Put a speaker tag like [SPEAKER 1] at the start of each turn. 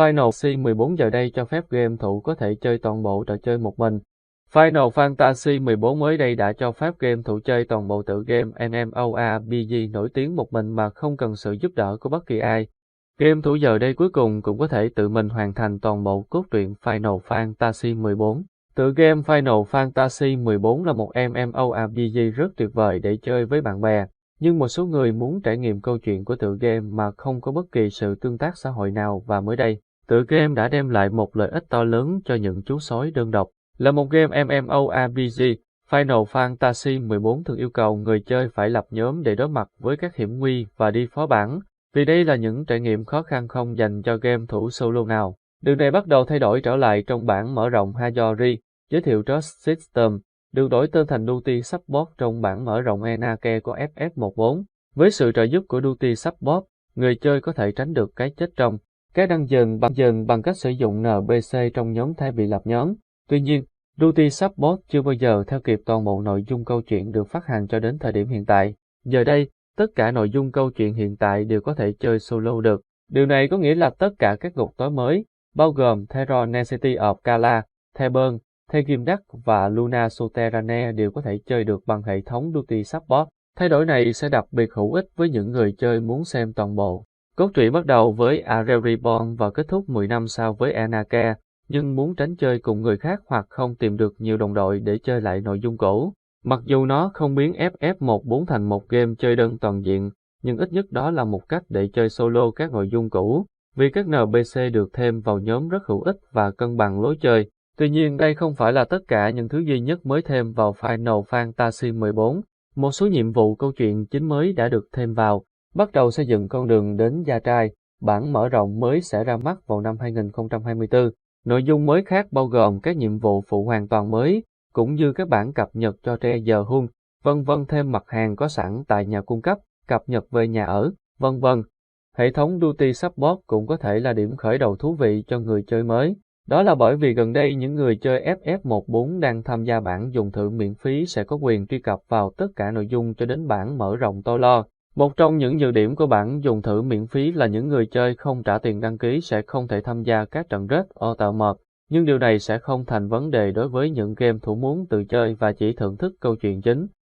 [SPEAKER 1] Final Fantasy 14 giờ đây cho phép game thủ có thể chơi toàn bộ trò chơi một mình. Final Fantasy 14 mới đây đã cho phép game thủ chơi toàn bộ tựa game MMORPG nổi tiếng một mình mà không cần sự giúp đỡ của bất kỳ ai. Game thủ giờ đây cuối cùng cũng có thể tự mình hoàn thành toàn bộ cốt truyện Final Fantasy 14. Tựa game Final Fantasy 14 là một MMORPG rất tuyệt vời để chơi với bạn bè, nhưng một số người muốn trải nghiệm câu chuyện của tựa game mà không có bất kỳ sự tương tác xã hội nào, và mới đây, tựa game đã đem lại một lợi ích to lớn cho những chú sói đơn độc. Là một game MMORPG, Final Fantasy 14 thường yêu cầu người chơi phải lập nhóm để đối mặt với các hiểm nguy và đi phó bản, vì đây là những trải nghiệm khó khăn không dành cho game thủ solo nào. Điều này bắt đầu thay đổi trở lại trong bản mở rộng Hayori, giới thiệu Trust System, được đổi tên thành Duty Support trong bản mở rộng Enake của FF14. Với sự trợ giúp của Duty Support, người chơi có thể tránh được cái chết trong các dungeon bằng cách sử dụng NPC trong nhóm thay vì lập nhóm. Tuy nhiên, Duty Support chưa bao giờ theo kịp toàn bộ nội dung câu chuyện được phát hành cho đến thời điểm hiện tại. Giờ đây, tất cả nội dung câu chuyện hiện tại đều có thể chơi solo được. Điều này có nghĩa là tất cả các ngục tối mới, bao gồm Terror Necessity of Kala, Thebern, Thegimdak và Luna Soterrane đều có thể chơi được bằng hệ thống Duty Support. Thay đổi này sẽ đặc biệt hữu ích với những người chơi muốn xem toàn bộ cốt truyện bắt đầu với Arel Reborn và kết thúc 10 năm sau với Enake, nhưng muốn tránh chơi cùng người khác hoặc không tìm được nhiều đồng đội để chơi lại nội dung cũ. Mặc dù nó không biến FF14 thành một game chơi đơn toàn diện, nhưng ít nhất đó là một cách để chơi solo các nội dung cũ, vì các NPC được thêm vào nhóm rất hữu ích và cân bằng lối chơi. Tuy nhiên đây không phải là tất cả những thứ duy nhất mới thêm vào Final Fantasy 14. Một số nhiệm vụ câu chuyện chính mới đã được thêm vào, bắt đầu xây dựng con đường đến Gia Trai. Bản mở rộng mới sẽ ra mắt vào năm 2024. Nội dung mới khác bao gồm các nhiệm vụ phụ hoàn toàn mới, cũng như các bản cập nhật cho Treasure Hunt, vân vân, thêm mặt hàng có sẵn tại nhà cung cấp, cập nhật về nhà ở, vân vân. Hệ thống Duty Support cũng có thể là điểm khởi đầu thú vị cho người chơi mới. Đó là bởi vì gần đây những người chơi FF14 đang tham gia bản dùng thử miễn phí sẽ có quyền truy cập vào tất cả nội dung cho đến bản mở rộng tôi lo. Một trong những nhược điểm của bản dùng thử miễn phí là những người chơi không trả tiền đăng ký sẽ không thể tham gia các trận raid Ultimate, nhưng điều này sẽ không thành vấn đề đối với những game thủ muốn tự chơi và chỉ thưởng thức câu chuyện chính.